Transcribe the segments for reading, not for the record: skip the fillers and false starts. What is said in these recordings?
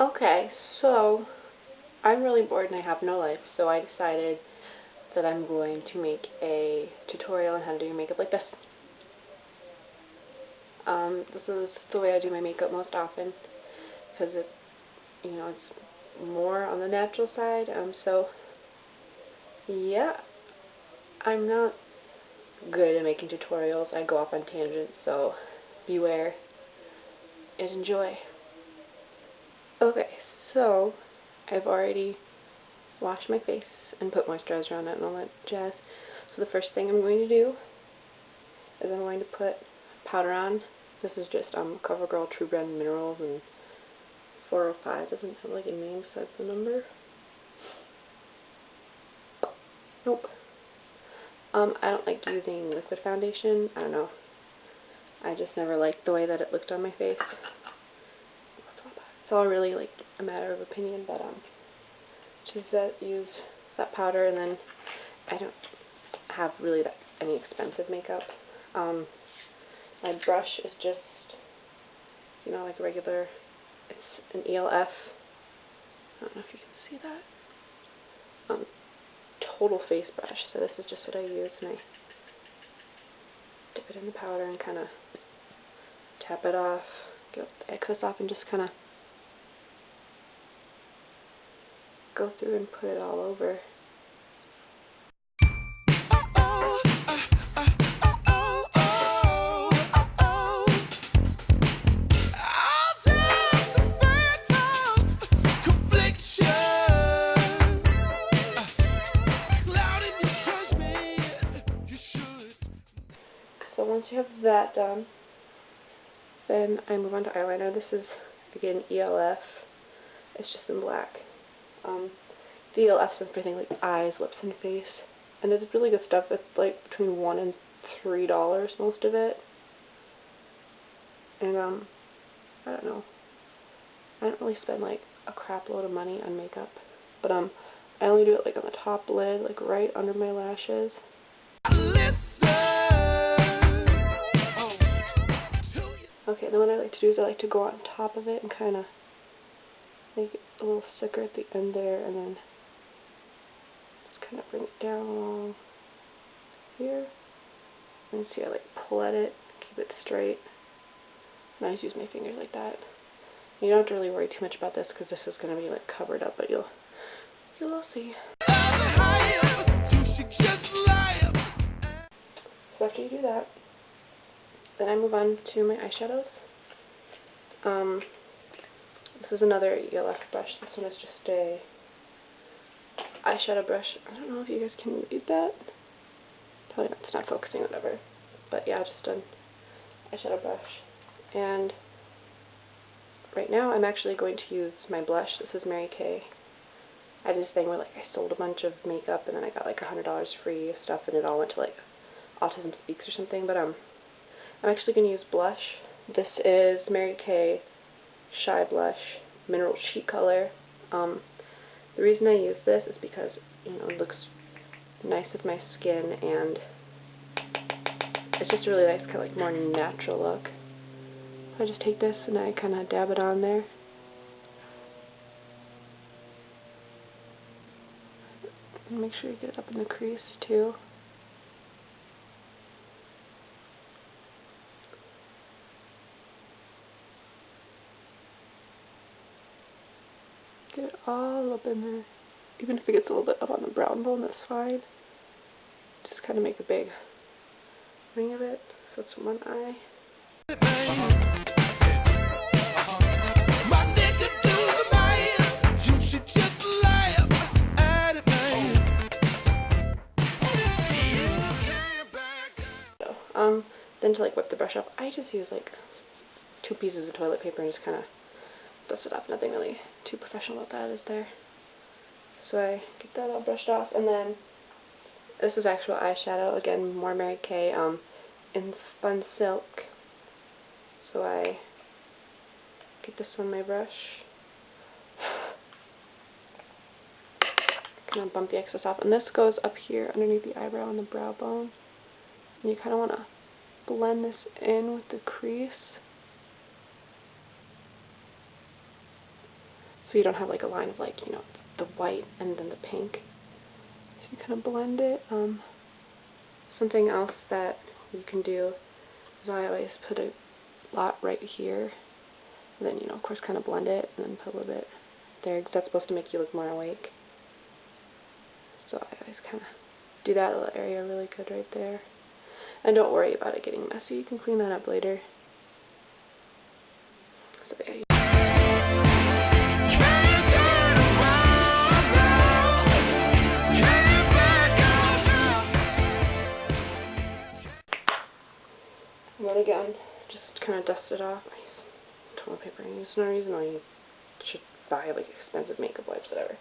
Okay, so I'm really bored and I have no life, so I decided that I'm going to make a tutorial on how to do your makeup like this. This is the way I do my makeup most often, because it's more on the natural side. So yeah, I'm not good at making tutorials. I go off on tangents, so beware and enjoy. Okay, so I've already washed my face and put moisturizer on it and all that jazz. So the first thing I'm going to do is I'm going to put powder on. This is just CoverGirl True Blend Minerals and 405. Doesn't have like a name besides the number. Nope. I don't like using liquid foundation. I don't know. I just never liked the way that it looked on my face. It's all really like a matter of opinion, but use that powder, and then I don't have really any expensive makeup. My brush is just, like a regular, it's an ELF. I don't know if you can see that. Total face brush. So this is just what I use, and I dip it in the powder and kind of tap it off, get the excess off, and just kind of go through and put it all over. So once you have that done, then I move on to eyeliner. This is, again, ELF. It's just in black. The ELF is for everything like eyes, lips, and face. And it's really good stuff. It's like between $1 and $3, most of it. And, I don't know. I don't really spend like a crap load of money on makeup. But, I only do it like on the top lid, like right under my lashes. Okay, then what I like to do is I like to go on top of it and kind of make it a little thicker at the end there, and then just kind of bring it down along here. And see, I like pull at it, keep it straight, and I just use my fingers like that. You don't have to really worry too much about this because this is going to be like covered up, but you'll all see. So after you do that, then I move on to my eyeshadows. This is another ELF brush. This one is just a eyeshadow brush. I don't know if you guys can read that. Probably not, it's not focusing, whatever. But yeah, just an eyeshadow brush. And right now I'm actually going to use my blush. This is Mary Kay. I did this thing where like I sold a bunch of makeup and then I got like $100 free stuff, and it all went to like Autism Speaks or something. But I'm actually going to use blush. This is Mary Kay Shy Blush Mineral Cheek Color. The reason I use this is because it looks nice with my skin, and it's just a really nice kind of like more natural look. I just take this and I kind of dab it on there. And make sure you get it up in the crease too. Get it all up in there. Even if it gets a little bit up on the brown bone, that's fine. Just kind of make a big ring of it. So it's one eye. Then to like whip the brush up, I just use like 2 pieces of toilet paper and just kind of dust it off. Nothing really too professional about that, is there? So I get that all brushed off, and then this is actual eyeshadow. Again, more Mary Kay in Spun Silk. So I get this on my brush. Kind of bump the excess off, and this goes up here underneath the eyebrow and the brow bone. And you kind of want to blend this in with the crease. so you don't have like a line of like, you know, the white and then the pink. So you kind of blend it. Something else that you can do is I always put a lot right here, and then, you know, of course, kind of blend it, and then put a little bit there, because that's supposed to make you look more awake. So I always kind of do that little area really good right there. And don't worry about it getting messy. You can clean that up later. So yeah. And then again, just kind of dust it off. I use toilet paper. There's no reason why you should buy like expensive makeup wipes, whatever.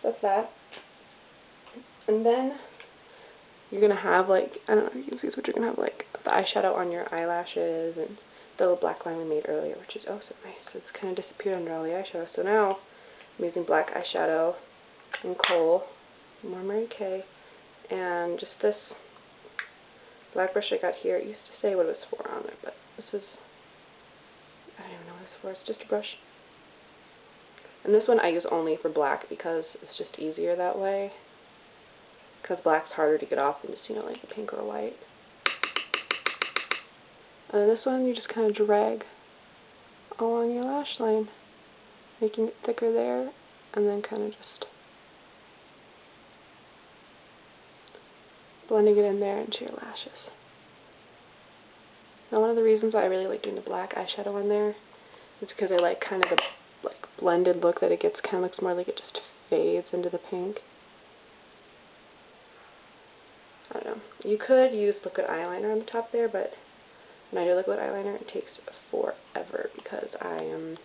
That's that. And then you're gonna have like, I don't know if you can see this, but you're gonna have like the eyeshadow on your eyelashes and the little black line we made earlier, which is oh so nice. So it's kind of disappeared under all the eyeshadow. So now I'm using black eyeshadow in Kohl, more Mary Kay, and just this black brush I got here. It used to say what it was for on there, but this is, I don't even know what it's for. It's just a brush. And this one I use only for black because it's just easier that way. Because black's harder to get off than just, you know, like a pink or a white. And then this one you just kind of drag along your lash line, making it thicker there, and then kind of just blending it in there into your lashes. Now one of the reasons I really like doing the black eyeshadow in there is because I like kind of the like blended look that it gets. Kind of looks more like it just fades into the pink. I don't know. You could use liquid eyeliner on the top there, but when I do liquid eyeliner, it takes forever because I am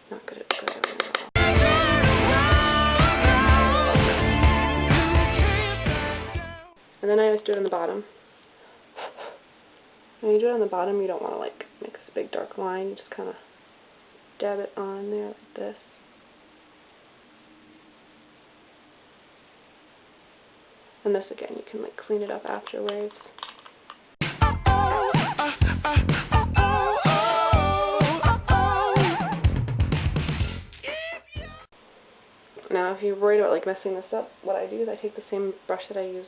not good at liquid eyeliner at all. And then I always do it on the bottom. When you do it on the bottom, you don't want to like make this big dark line. You just kind of dab it on there like this. And this again, you can like clean it up afterwards. Now, if you're worried about like messing this up, what I do is I take the same brush that I used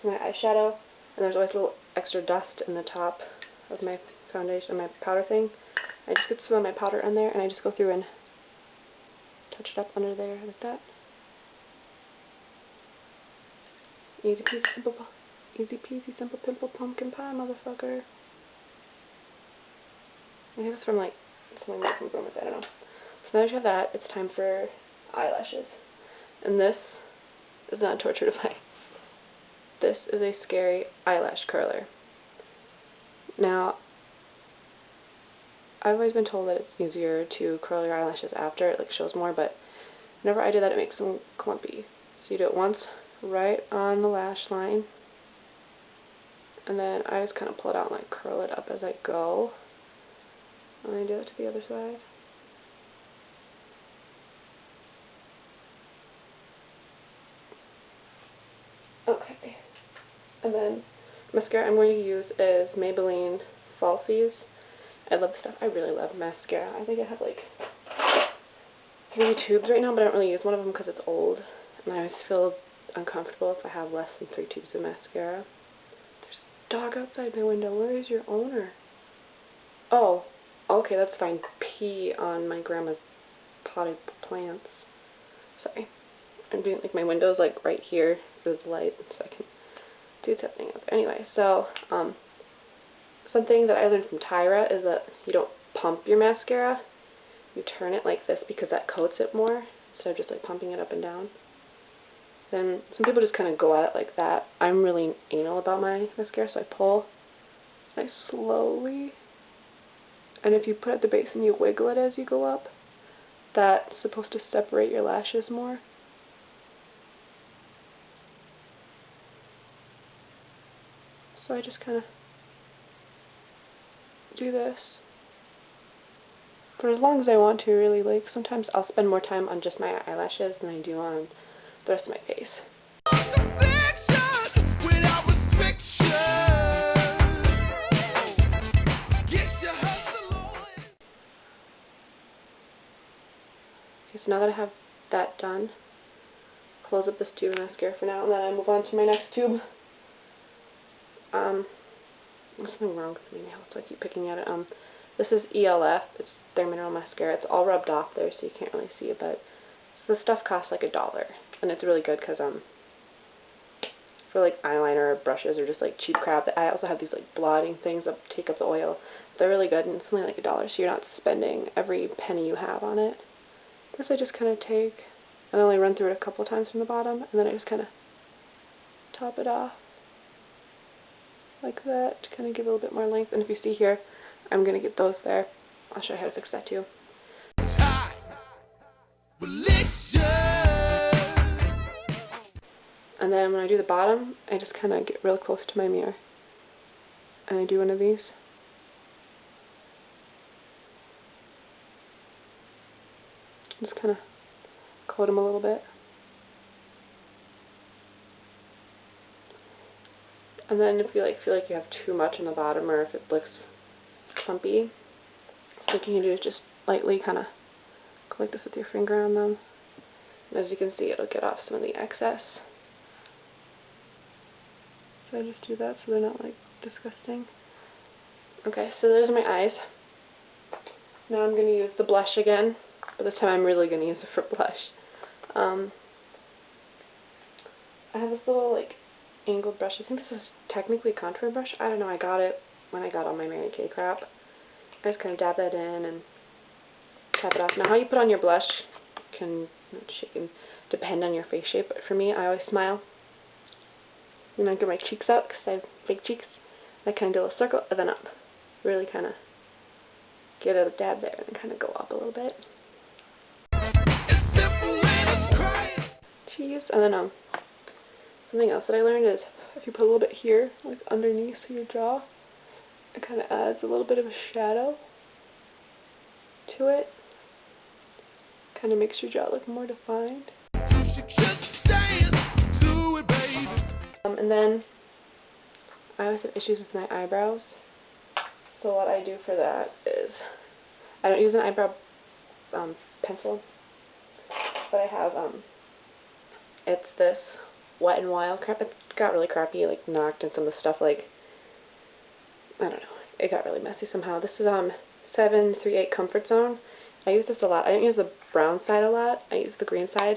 for my eyeshadow, and there's always a little extra dust in the top of my foundation, my powder thing. I just get some of my powder in there, and I just go through and touch it up under there like that. Easy peasy, simple pimple pumpkin pie, motherfucker. I think it's from like something like some broom, I don't know. So now that you have that, it's time for eyelashes. And this is not a torture device. This is a scary eyelash curler. Now, I've always been told that it's easier to curl your eyelashes after, it like shows more, but whenever I do that, it makes them clumpy. So you do it once right on the lash line, and then I just kind of pull it out and like curl it up as I go. And then I do it to the other side. Okay. And then mascara I'm going to use is Maybelline Falsies. I love this stuff. I really love mascara. I think I have like 3 tubes right now, but I don't really use one of them because it's old, and I always feel uncomfortable if I have less than 3 tubes of mascara. There's a dog outside my window. Where is your owner? Oh, okay, that's fine. Pee on my grandma's potted plants. Sorry. I'm doing like my window's like right here for the light, so I can do something else. Anyway, so something that I learned from Tyra is that you don't pump your mascara. You turn it like this because that coats it more instead of just like pumping it up and down. Then some people just kind of go at it like that. I'm really anal about my mascara, so I pull nice slowly. And if you put it at the base and you wiggle it as you go up, that's supposed to separate your lashes more. So I just kind of do this for as long as I want to, really. Like, sometimes I'll spend more time on just my eyelashes than I do on the rest of my face. Okay, so now that I have that done, close up this tube of mascara for now, and then I move on to my next tube. There's something wrong with my nail, so I keep picking at it. This is ELF. It's their mineral mascara. It's all rubbed off there, so you can't really see it, but this stuff costs like $1, and it's really good because for like eyeliner or brushes or just like cheap crap. I also have these like blotting things that take up the oil. They're really good, and it's only like $1, so you're not spending every penny you have on it. This I just kind of take and only run through it a couple of times from the bottom, and then I just kind of top it off like that to kind of give it a little bit more length. And if you see here, I'm going to get those there. I'll show you how to fix that too. And then when I do the bottom, I just kind of get real close to my mirror. And I do one of these. Just kind of coat them a little bit. And then if you feel like you have too much on the bottom, or if it looks clumpy, what you can do is just lightly kind of go like this with your finger on them. And as you can see, it'll get off some of the excess. So I just do that so they're not like disgusting. Okay, so those are my eyes. Now I'm going to use the blush again, but this time I'm really going to use a fruit blush. I have this little like angled brush. I think this is technically a contour brush. I don't know, I got it when I got all my Mary Kay crap. I just kind of dab that in and tap it off. Now how you put on your blush can depend on your face shape, but for me, I always smile. And I get my cheeks out because I have big cheeks. I kind of do a little circle and then up. Really kind of get a dab there and kind of go up a little bit. Cheese. And then something else that I learned is if you put a little bit here, like underneath your jaw, it kind of adds a little bit of a shadow to it. Kind of makes your jaw look more defined. And then I always have issues with my eyebrows. So what I do for that is I don't use an eyebrow pencil, but I have it's this Wet n Wild crap. It got really crappy, like knocked, and some of the stuff, like, I don't know, it got really messy somehow. This is 738 Comfort Zone. I use this a lot. I don't use the brown side a lot. I use the green side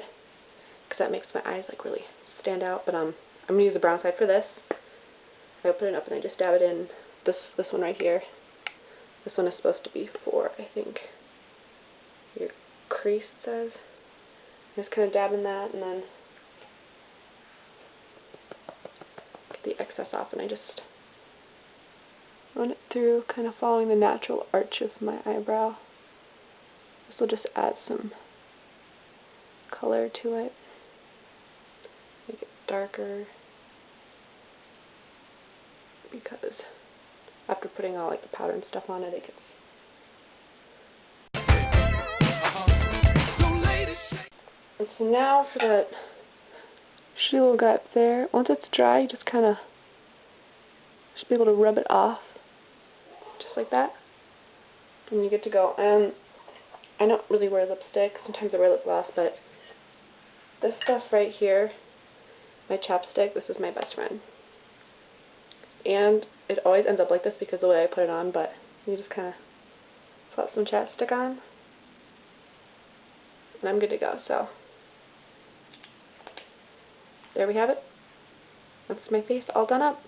because that makes my eyes like really stand out. But I'm gonna use the brown side for this. I open it up and I just dab it in. This one right here. This one is supposed to be for, I think, your crease, it says. Just kind of dab in that and then get the excess off, and I just run it through, kind of following the natural arch of my eyebrow. This will just add some color to it, make it darker, because after putting all like the powder and stuff on it, it gets. And so now for that shitty little guy up there, once it's dry, you just kind of should be able to rub it off, just like that, and you get to go. And I don't really wear lipstick. Sometimes I wear lip gloss, but this stuff right here, my chapstick, this is my best friend. And it always ends up like this because of the way I put it on, but you just kind of slap some chapstick on, and I'm good to go. So there we have it. That's my face all done up.